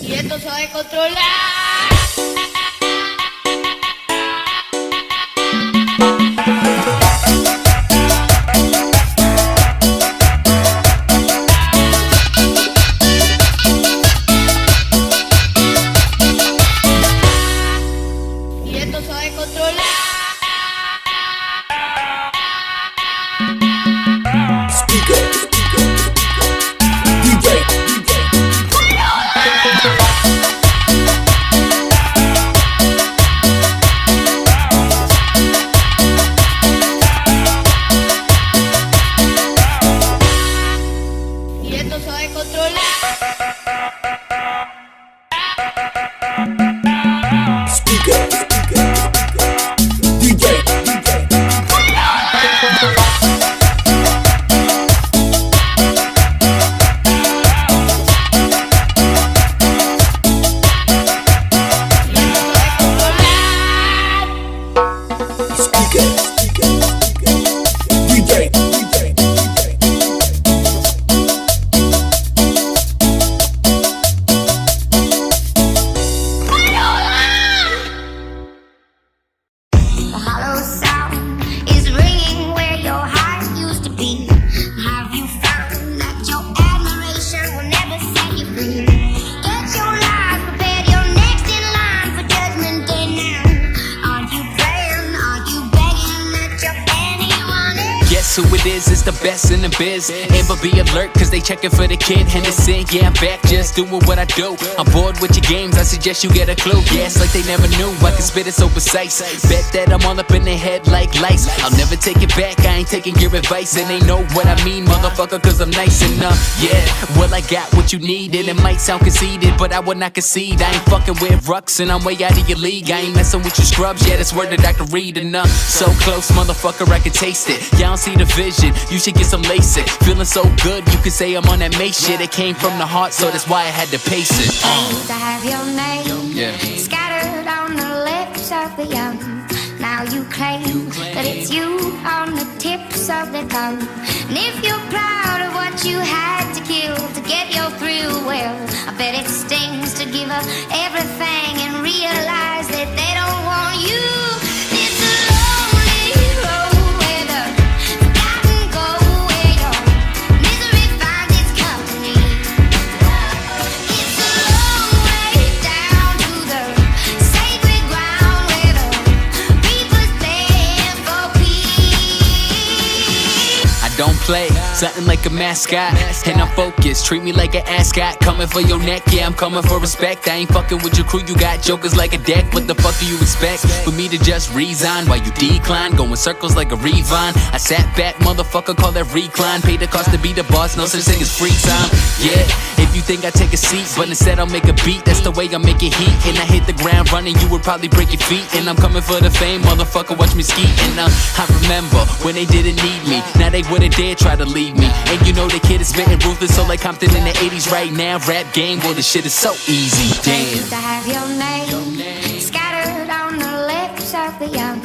Y esto se va a controlar. Y esto se va a controlar. Y esto se va a controlar. Who it is the best in the biz. Amber, be alert, cause they checking for the kid Henderson. Yeah, I'm back, just doing what I do. I'm bored with your games, I suggest you get a clue. Yeah, it's like they never knew, I can spit it so precise. Bet that I'm all up in their head like lice. I'll never take it back, I ain't taking your advice. And they know what I mean, motherfucker, cause I'm nice enough. Yeah, well, I got what you needed. It might sound conceited, but I would not concede. I ain't fucking with rucks, and I'm way out of your league. I ain't messing with you scrubs, yeah, that's word that I can read enough. So close, motherfucker, I can taste it. Y'all don't see the vision, you should get some LASIK. Feeling so good, you could say I'm on that May shit. It came from the heart, so that's why I had to pace it. I used to have your name scattered on the lips of the young. Now you claim that it's you on the tips of the tongue. And if you're proud of what you had to kill to get your thrill, well, I bet it stings to give up everything and realize that they don't want you. It's a lonely road where the forgotten go, where your misery finds its company. It's a long way down to the sacred ground where the reapers stand for peace. I don't play, something like a mascot, and I'm focused, treat me like an ascot. Coming for your neck, yeah, I'm coming for respect. I ain't fucking with your crew, you got jokers like a deck. What the fuck do you expect? For me to just resign while you decline, going circles like a Revine. I sat back, motherfucker, call that recline. Pay the cost to be the boss, no such thing as free time. Yeah, if you think I take a seat, but instead I'll make a beat, that's the way I make it heat. And I hit the ground running, you would probably break your feet. And I'm coming for the fame, motherfucker, watch me ski. And I remember when they didn't need me, now they wouldn't dare try to leave me. And you know the kid is spitting ruthless, so like Compton in the 80s right now. Rap game, well, this shit is so easy, I damn. used to have your name scattered on the lips of the young.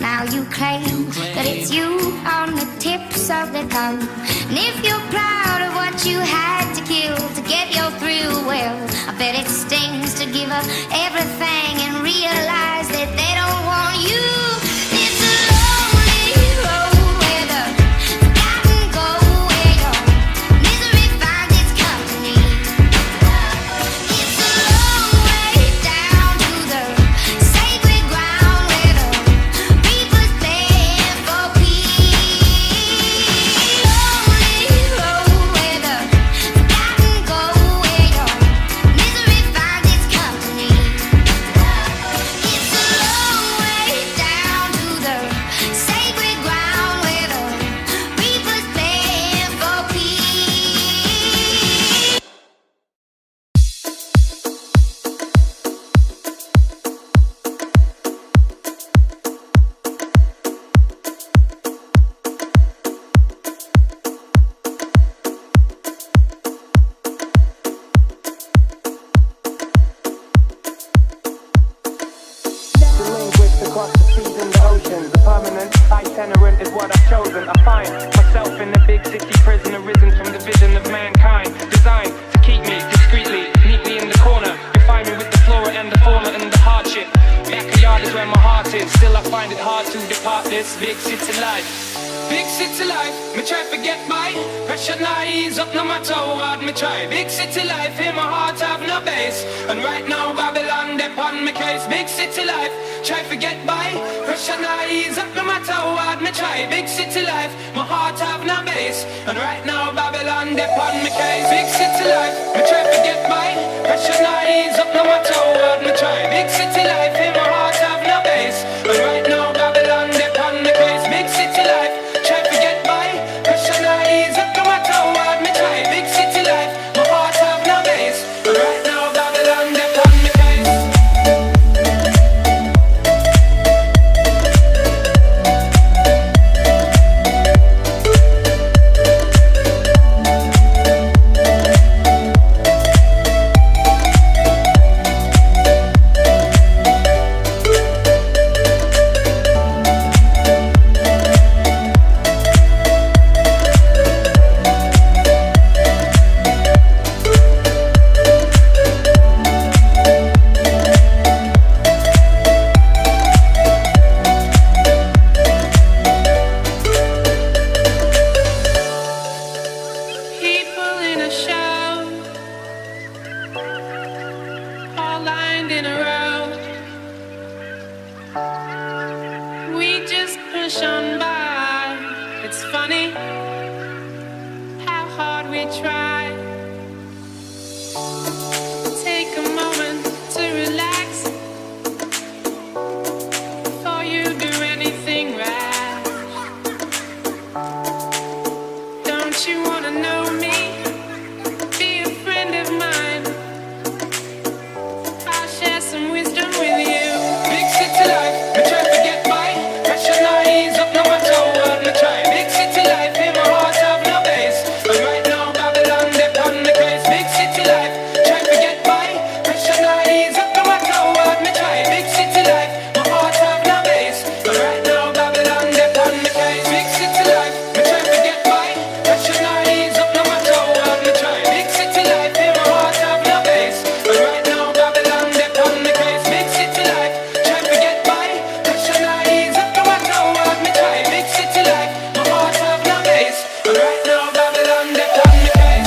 Now you claim that it's you on the tips of the tongue. And if you're proud of what you had to kill to get your thrill, well, I bet it stings to give up everything and realize that they don't want you. It's a lonely road where the forgotten go, where your misery finds its company. It's a long way down to the sacred ground where the reapers stand for peace. Lonely road where the forgotten go, where your misery finds its company. It's a long way down to the sacred ground where the reapers stand for peace. The linguist across the seas and the oceans. The permanent, itinerant is what I've chosen. I find myself in the big city prison, arisen from the vision of mankind, designed to keep me discreetly heart to depart this big city life. Big city life, me try to get by. Pressure not ease up no matter how hard me try. Big city life, in my heart have no base. And right now Babylon they on me case. Big city life, try to get by. Pressure not ease up no matter how hard me try. Big city life, my heart have no base. And right now Babylon they on me case. Big city life, me try to get by. Pressure not ease up no matter how hard me try. Big city life, in my heart have no base. And right now Babylon they on me case. Big city life, try to get by. Pressure not ease up no matter how hard me try. Big city life, my heart have no base. And right now Babylon they on me case. People in a show, all lined in a row. We just push on by. It's funny how hard we try. Take a moment to relax before you do anything rash. Don't you wanna know me? Be a friend of mine. I'll share some wisdom with you. Big city life, me try to get by. Pressure not ease up no matter how hard me try. Big city life, in my heart have no base. And right now Babylon they on the case. Big city life, try to get by. Pressure not ease up no matter how hard me try. Big city life, my heart have no base. And right now Babylon they on the case. Big city life, me try to get by. Pressure not ease up no matter how hard me try. Big city life, in my heart have no base. And right now Babylon they on the case. Big city life, try to get by. Pressure not ease up no matter how hard me try. Big city life, my heart have no base. And right now Babylon they on the case.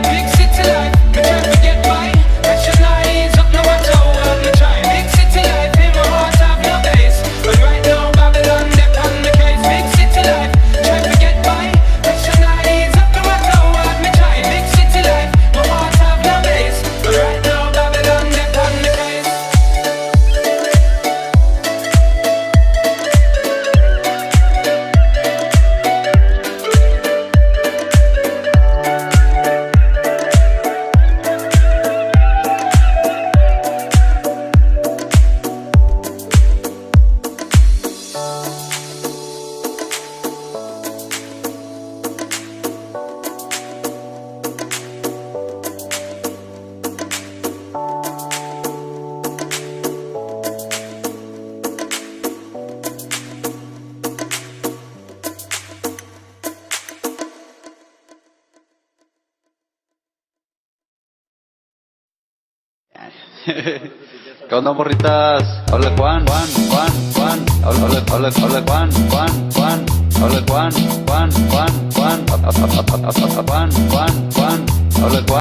Big city life, me try to get by. Pressure not ease up no matter how hard me try. Big city life, in my heart have no base. And right now Babylon they on the case. Big city life, try to get by. Pressure not ease up no matter how hard me try. Big city life, my heart have no base. And right now Babylon they on the case. ¿Qué onda, morritas? Habla Juan, habla Juan, habla Juan, habla Juan, habla Juan.